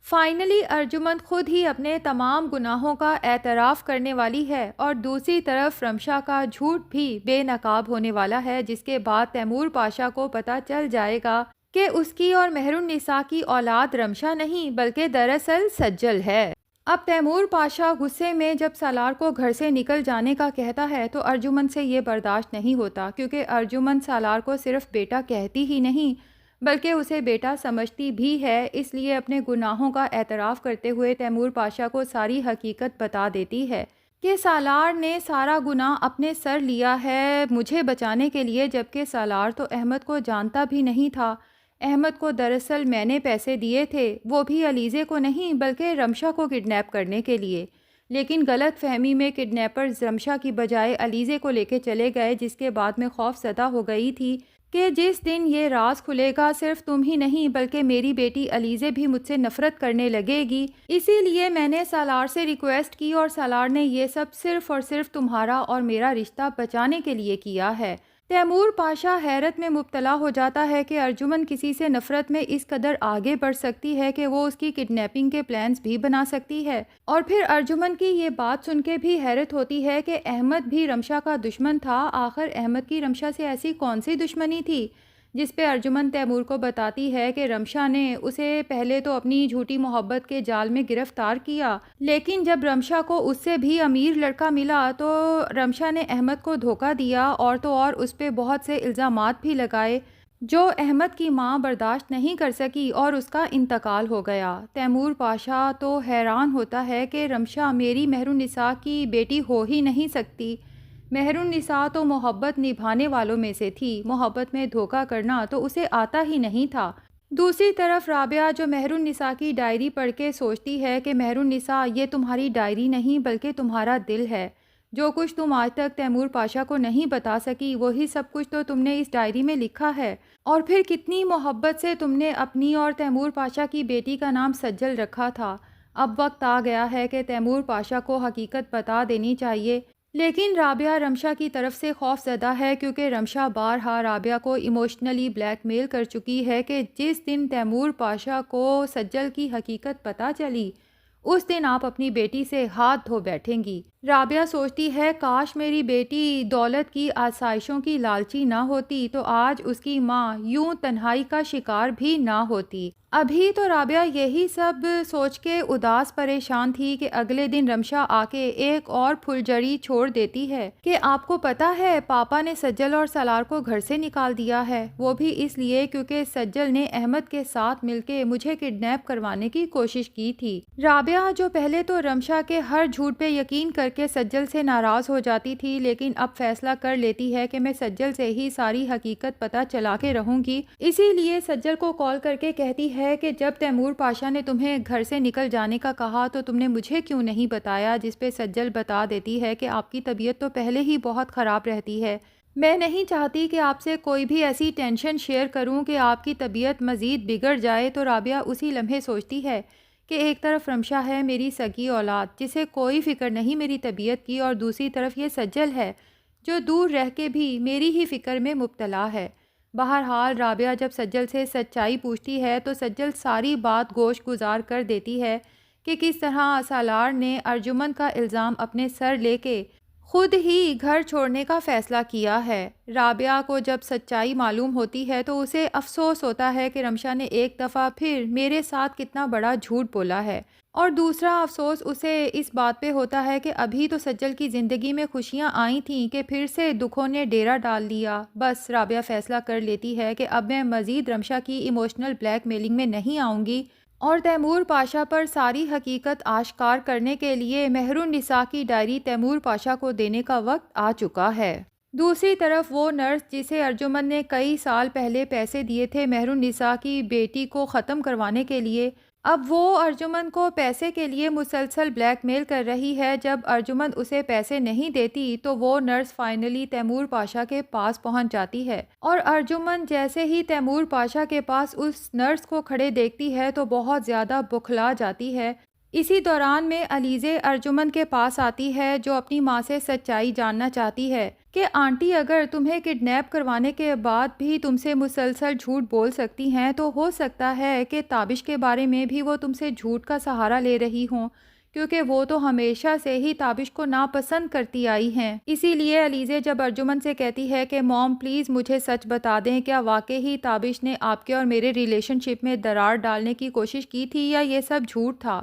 Finally ارجمند خود ہی اپنے تمام گناہوں کا اعتراف کرنے والی ہے اور دوسری طرف رمشا کا جھوٹ بھی بے نقاب ہونے والا ہے، جس کے بعد تیمور پاشا کو پتہ چل جائے گا کہ اس کی اور مہر النساء کی اولاد رمشا نہیں بلکہ دراصل سجل ہے۔ اب تیمور پاشا غصے میں جب سالار کو گھر سے نکل جانے کا کہتا ہے تو ارجمند سے یہ برداشت نہیں ہوتا، کیونکہ ارجمند سالار کو صرف بیٹا کہتی ہی نہیں بلکہ اسے بیٹا سمجھتی بھی ہے۔ اس لیے اپنے گناہوں کا اعتراف کرتے ہوئے تیمور پاشا کو ساری حقیقت بتا دیتی ہے کہ سالار نے سارا گناہ اپنے سر لیا ہے مجھے بچانے کے لیے، جبکہ سالار تو احمد کو جانتا بھی نہیں تھا۔ احمد کو دراصل میں نے پیسے دیے تھے، وہ بھی علیزے کو نہیں بلکہ رمشا کو کڈنیپ کرنے کے لیے، لیکن غلط فہمی میں کڈنیپرز رمشا کی بجائے علیزے کو لے کے چلے گئے، جس کے بعد میں خوف زدہ ہو گئی تھی کہ جس دن یہ راز کھلے گا صرف تم ہی نہیں بلکہ میری بیٹی علیزے بھی مجھ سے نفرت کرنے لگے گی۔ اسی لیے میں نے سالار سے ریکویسٹ کی اور سالار نے یہ سب صرف اور صرف تمہارا اور میرا رشتہ بچانے کے لیے کیا ہے۔ تیمور پاشا حیرت میں مبتلا ہو جاتا ہے کہ ارجمند کسی سے نفرت میں اس قدر آگے بڑھ سکتی ہے کہ وہ اس کی کڈنیپنگ کے پلانز بھی بنا سکتی ہے، اور پھر ارجمند کی یہ بات سن کے بھی حیرت ہوتی ہے کہ احمد بھی رمشا کا دشمن تھا۔ آخر احمد کی رمشا سے ایسی کون سی دشمنی تھی؟ جس پہ ارجمند تیمور کو بتاتی ہے کہ رمشا نے اسے پہلے تو اپنی جھوٹی محبت کے جال میں گرفتار کیا، لیکن جب رمشا کو اس سے بھی امیر لڑکا ملا تو رمشا نے احمد کو دھوکہ دیا اور تو اور اس پہ بہت سے الزامات بھی لگائے جو احمد کی ماں برداشت نہیں کر سکی اور اس کا انتقال ہو گیا۔ تیمور پاشا تو حیران ہوتا ہے کہ رمشا میری مہر النساء کی بیٹی ہو ہی نہیں سکتی۔ مہر النساء تو محبت نبھانے والوں میں سے تھی، محبت میں دھوکہ کرنا تو اسے آتا ہی نہیں تھا۔ دوسری طرف رابعہ جو مہر النساء کی ڈائری پڑھ کے سوچتی ہے کہ مہر النساء یہ تمہاری ڈائری نہیں بلکہ تمہارا دل ہے، جو کچھ تم آج تک تیمور پاشا کو نہیں بتا سکی وہی سب کچھ تو تم نے اس ڈائری میں لکھا ہے، اور پھر کتنی محبت سے تم نے اپنی اور تیمور پاشا کی بیٹی کا نام سجل رکھا تھا۔ اب وقت آ گیا ہے کہ تیمور پاشا کو حقیقت بتا دینی چاہیے، لیکن رابعہ رمشا کی طرف سے خوف زدہ ہے کیونکہ رمشا بارہا رابعہ کو ایموشنلی بلیک میل کر چکی ہے کہ جس دن تیمور پاشا کو سجل کی حقیقت پتہ چلی اس دن آپ اپنی بیٹی سے ہاتھ دھو بیٹھیں گی۔ رابعہ سوچتی ہے کاش میری بیٹی دولت کی آسائشوں کی لالچی نہ ہوتی تو آج اس کی ماں یوں تنہائی کا شکار بھی نہ ہوتی۔ ابھی تو رابعہ یہی سب سوچ کے اداس پریشان تھی کہ اگلے دن رمشا آ کے ایک اور پھلجڑی چھوڑ دیتی ہے کہ آپ کو پتہ ہے پاپا نے سجل اور سالار کو گھر سے نکال دیا ہے، وہ بھی اس لیے کیونکہ سجل نے احمد کے ساتھ مل کے مجھے کڈنیپ کروانے کی کوشش کی تھی۔ رابعہ جو پہلے تو رمشا کے ہر جھوٹ پہ یقین کر کے سجل سے ناراض ہو جاتی تھی، لیکن اب فیصلہ کر لیتی ہے کہ میں سجل سے ہی ساری حقیقت پتہ چلا کے رہوں گی۔ اسی لیے سجل کو کال کر کے کہتی ہے کہ جب تیمور پاشا نے تمہیں گھر سے نکل جانے کا کہا تو تم نے مجھے کیوں نہیں بتایا، جس پہ سجل بتا دیتی ہے کہ آپ کی طبیعت تو پہلے ہی بہت خراب رہتی ہے، میں نہیں چاہتی کہ آپ سے کوئی بھی ایسی ٹینشن شیئر کروں کہ آپ کی طبیعت مزید بگڑ جائے۔ تو رابعہ اسی لمحے سوچتی ہے کہ ایک طرف رمشا ہے میری سگی اولاد جسے کوئی فکر نہیں میری طبیعت کی، اور دوسری طرف یہ سجل ہے جو دور رہ کے بھی میری ہی فکر میں مبتلا ہے۔ بہرحال رابعہ جب سجل سے سچائی پوچھتی ہے تو سجل ساری بات گوش گزار کر دیتی ہے کہ کس طرح سالار نے ارجمند کا الزام اپنے سر لے کے خود ہی گھر چھوڑنے کا فیصلہ کیا ہے۔ رابعہ کو جب سچائی معلوم ہوتی ہے تو اسے افسوس ہوتا ہے کہ رمشا نے ایک دفعہ پھر میرے ساتھ کتنا بڑا جھوٹ بولا ہے، اور دوسرا افسوس اسے اس بات پہ ہوتا ہے کہ ابھی تو سجل کی زندگی میں خوشیاں آئی تھیں کہ پھر سے دکھوں نے ڈیرا ڈال دیا۔ بس رابعہ فیصلہ کر لیتی ہے کہ اب میں مزید رمشا کی ایموشنل بلیک میلنگ میں نہیں آؤں گی اور تیمور پاشا پر ساری حقیقت آشکار کرنے کے لیے مہر النساء کی ڈائری تیمور پاشا کو دینے کا وقت آ چکا ہے۔ دوسری طرف وہ نرس جسے ارجمند نے کئی سال پہلے پیسے دیے تھے مہر النساء کی بیٹی کو ختم کروانے کے لیے، اب وہ ارجمند کو پیسے کے لیے مسلسل بلیک میل کر رہی ہے۔ جب ارجمند اسے پیسے نہیں دیتی تو وہ نرس فائنلی تیمور پاشا کے پاس پہنچ جاتی ہے، اور ارجمند جیسے ہی تیمور پاشا کے پاس اس نرس کو کھڑے دیکھتی ہے تو بہت زیادہ بکھلا جاتی ہے۔ اسی دوران میں علیزے ارجمند کے پاس آتی ہے جو اپنی ماں سے سچائی جاننا چاہتی ہے کہ آنٹی اگر تمہیں کڈنیپ کروانے کے بعد بھی تم سے مسلسل جھوٹ بول سکتی ہیں تو ہو سکتا ہے کہ تابش کے بارے میں بھی وہ تم سے جھوٹ کا سہارا لے رہی ہوں، کیونکہ وہ تو ہمیشہ سے ہی تابش کو ناپسند کرتی آئی ہیں۔ اسی لیے علیزے جب ارجمند سے کہتی ہے کہ موم پلیز مجھے سچ بتا دیں، کیا واقعی ہی تابش نے آپ کے اور میرے ریلیشن شپ میں درار ڈالنے کی کوشش کی تھی یا یہ سب جھوٹ تھا؟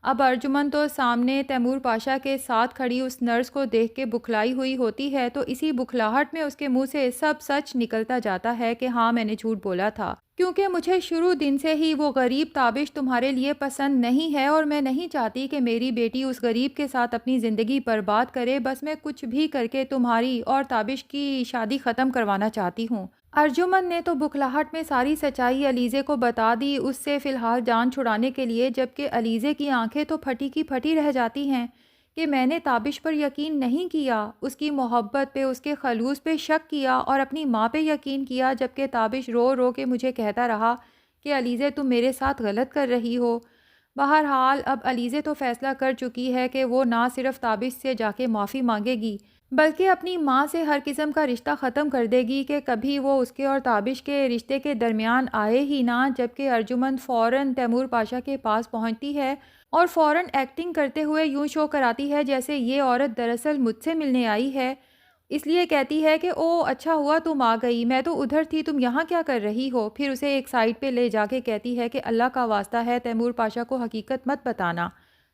اب ارجمند تو سامنے تیمور پاشا کے ساتھ کھڑی اس نرس کو دیکھ کے بکھلائی ہوئی ہوتی ہے، تو اسی بکھلاہٹ میں اس کے منہ سے سب سچ نکلتا جاتا ہے کہ ہاں میں نے جھوٹ بولا تھا، کیونکہ مجھے شروع دن سے ہی وہ غریب تابش تمہارے لیے پسند نہیں ہے اور میں نہیں چاہتی کہ میری بیٹی اس غریب کے ساتھ اپنی زندگی برباد کرے، بس میں کچھ بھی کر کے تمہاری اور تابش کی شادی ختم کروانا چاہتی ہوں۔ ارجمند نے تو بکھلاہٹ میں ساری سچائی علیزے کو بتا دی اس سے فی الحال جان چھڑانے کے لیے، جبکہ علیزے کی آنکھیں تو پھٹی کی پھٹی رہ جاتی ہیں کہ میں نے تابش پر یقین نہیں کیا، اس کی محبت پہ، اس کے خلوص پہ شک کیا اور اپنی ماں پہ یقین کیا، جبکہ تابش رو رو کے مجھے کہتا رہا کہ علیزے تم میرے ساتھ غلط کر رہی ہو۔ بہرحال اب علیزے تو فیصلہ کر چکی ہے کہ وہ نہ صرف تابش سے جا کے معافی مانگے گی بلکہ اپنی ماں سے ہر قسم کا رشتہ ختم کر دے گی کہ کبھی وہ اس کے اور تابش کے رشتے کے درمیان آئے ہی نہ۔ جبکہ ارجمند فوراً تیمور پاشا کے پاس پہنچتی ہے اور فوراً ایکٹنگ کرتے ہوئے یوں شو کراتی ہے جیسے یہ عورت دراصل مجھ سے ملنے آئی ہے، اس لیے کہتی ہے کہ او اچھا ہوا تم آ گئی، میں تو ادھر تھی، تم یہاں کیا کر رہی ہو؟ پھر اسے ایک سائڈ پہ لے جا کے کہتی ہے کہ اللہ کا واسطہ ہے تیمور پاشا کو حقیقت مت بتانا،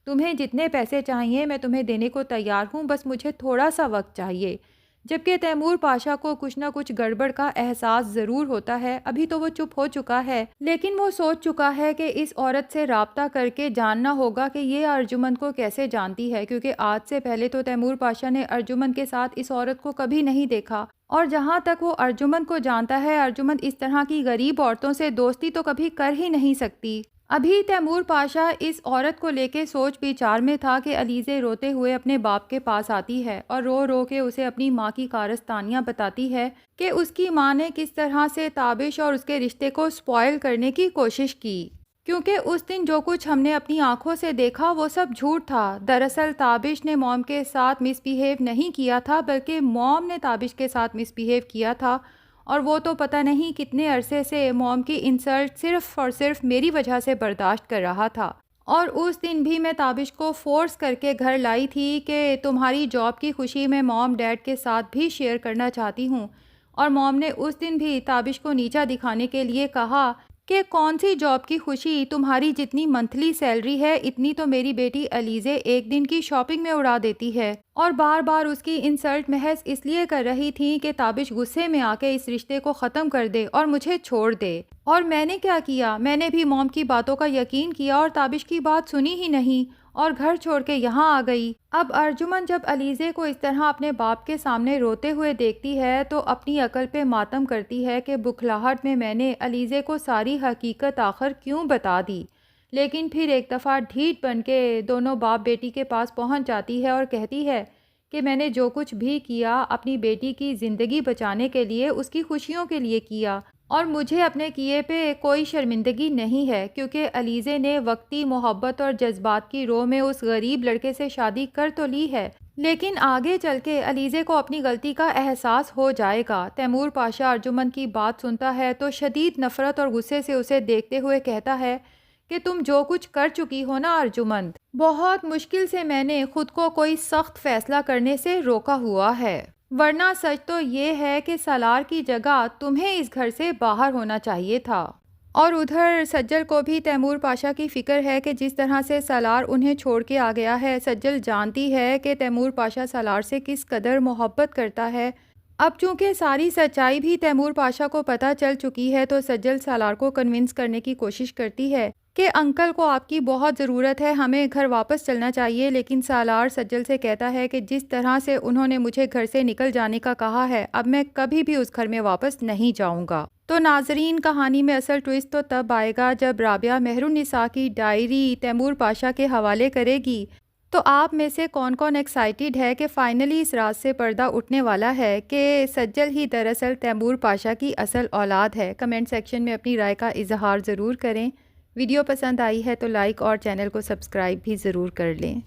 تمہیں جتنے پیسے چاہیے میں تمہیں دینے کو تیار ہوں، بس مجھے تھوڑا سا وقت چاہیے۔ جبکہ تیمور پاشا کو کچھ نہ کچھ گڑبڑ کا احساس ضرور ہوتا ہے، ابھی تو وہ چپ ہو چکا ہے لیکن وہ سوچ چکا ہے کہ اس عورت سے رابطہ کر کے جاننا ہوگا کہ یہ ارجمند کو کیسے جانتی ہے، کیونکہ آج سے پہلے تو تیمور پاشا نے ارجمند کے ساتھ اس عورت کو کبھی نہیں دیکھا، اور جہاں تک وہ ارجمند کو جانتا ہے ارجمند اس طرح کی غریب عورتوں سے دوستی تو کبھی کر ہی نہیں سکتی۔ ابھی تیمور پاشا اس عورت کو لے کے سوچ بچار میں تھا کہ علیزے روتے ہوئے اپنے باپ کے پاس آتی ہے اور رو رو کے اسے اپنی ماں کی کارستانیاں بتاتی ہے کہ اس کی ماں نے کس طرح سے تابش اور اس کے رشتے کو سپوائل کرنے کی کوشش کی، کیونکہ اس دن جو کچھ ہم نے اپنی آنکھوں سے دیکھا وہ سب جھوٹ تھا۔ دراصل تابش نے موم کے ساتھ مس بیہیو نہیں کیا تھا بلکہ موم نے تابش کے ساتھ مس بیہیو کیا تھا، اور وہ تو پتہ نہیں کتنے عرصے سے موم کی انسلٹ صرف اور صرف میری وجہ سے برداشت کر رہا تھا، اور اس دن بھی میں تابش کو فورس کر کے گھر لائی تھی کہ تمہاری جاب کی خوشی میں موم ڈیڈ کے ساتھ بھی شیئر کرنا چاہتی ہوں، اور موم نے اس دن بھی تابش کو نیچا دکھانے کے لیے کہا کہ کون سی جاب کی خوشی، تمہاری جتنی منتھلی سیلری ہے اتنی تو میری بیٹی علیزے ایک دن کی شاپنگ میں اڑا دیتی ہے، اور بار بار اس کی انسلٹ محض اس لیے کر رہی تھی کہ تابش غصے میں آ کے اس رشتے کو ختم کر دے اور مجھے چھوڑ دے۔ اور میں نے کیا کیا؟ میں نے بھی موم کی باتوں کا یقین کیا اور تابش کی بات سنی ہی نہیں اور گھر چھوڑ کے یہاں آ گئی۔ اب ارجمند جب علیزے کو اس طرح اپنے باپ کے سامنے روتے ہوئے دیکھتی ہے تو اپنی عقل پہ ماتم کرتی ہے کہ بکھلاہٹ میں نے علیزے کو ساری حقیقت آخر کیوں بتا دی، لیکن پھر ایک دفعہ ڈھیٹ بن کے دونوں باپ بیٹی کے پاس پہنچ جاتی ہے اور کہتی ہے کہ میں نے جو کچھ بھی کیا اپنی بیٹی کی زندگی بچانے کے لیے، اس کی خوشیوں کے لیے کیا، اور مجھے اپنے کیے پہ کوئی شرمندگی نہیں ہے، کیونکہ علیزے نے وقتی محبت اور جذبات کی رو میں اس غریب لڑکے سے شادی کر تو لی ہے، لیکن آگے چل کے علیزے کو اپنی غلطی کا احساس ہو جائے گا۔ تیمور پاشا ارجمند کی بات سنتا ہے تو شدید نفرت اور غصے سے اسے دیکھتے ہوئے کہتا ہے کہ تم جو کچھ کر چکی ہو نا ارجمند، بہت مشکل سے میں نے خود کو کوئی سخت فیصلہ کرنے سے روکا ہوا ہے، ورنہ سچ تو یہ ہے کہ سالار کی جگہ تمہیں اس گھر سے باہر ہونا چاہیے تھا۔ اور ادھر سجل کو بھی تیمور پاشا کی فکر ہے کہ جس طرح سے سالار انہیں چھوڑ کے آ گیا ہے، سجل جانتی ہے کہ تیمور پاشا سالار سے کس قدر محبت کرتا ہے۔ اب چونکہ ساری سچائی بھی تیمور پاشا کو پتہ چل چکی ہے تو سجل سالار کو کنونس کرنے کی کوشش کرتی ہے کہ انکل کو آپ کی بہت ضرورت ہے، ہمیں گھر واپس چلنا چاہیے، لیکن سالار سجل سے کہتا ہے کہ جس طرح سے انہوں نے مجھے گھر سے نکل جانے کا کہا ہے اب میں کبھی بھی اس گھر میں واپس نہیں جاؤں گا۔ تو ناظرین، کہانی میں اصل ٹوئسٹ تو تب آئے گا جب رابعہ مہر النساء کی ڈائری تیمور پاشا کے حوالے کرے گی۔ تو آپ میں سے کون کون ایکسائٹیڈ ہے کہ فائنلی اس راز سے پردہ اٹھنے والا ہے کہ سجل ہی دراصل تیمور پاشا کی اصل اولاد ہے؟ کمنٹ سیکشن میں اپنی رائے کا اظہار ضرور کریں۔ ویڈیو پسند آئی ہے تو لائک اور چینل کو سبسکرائب بھی ضرور کر لیں۔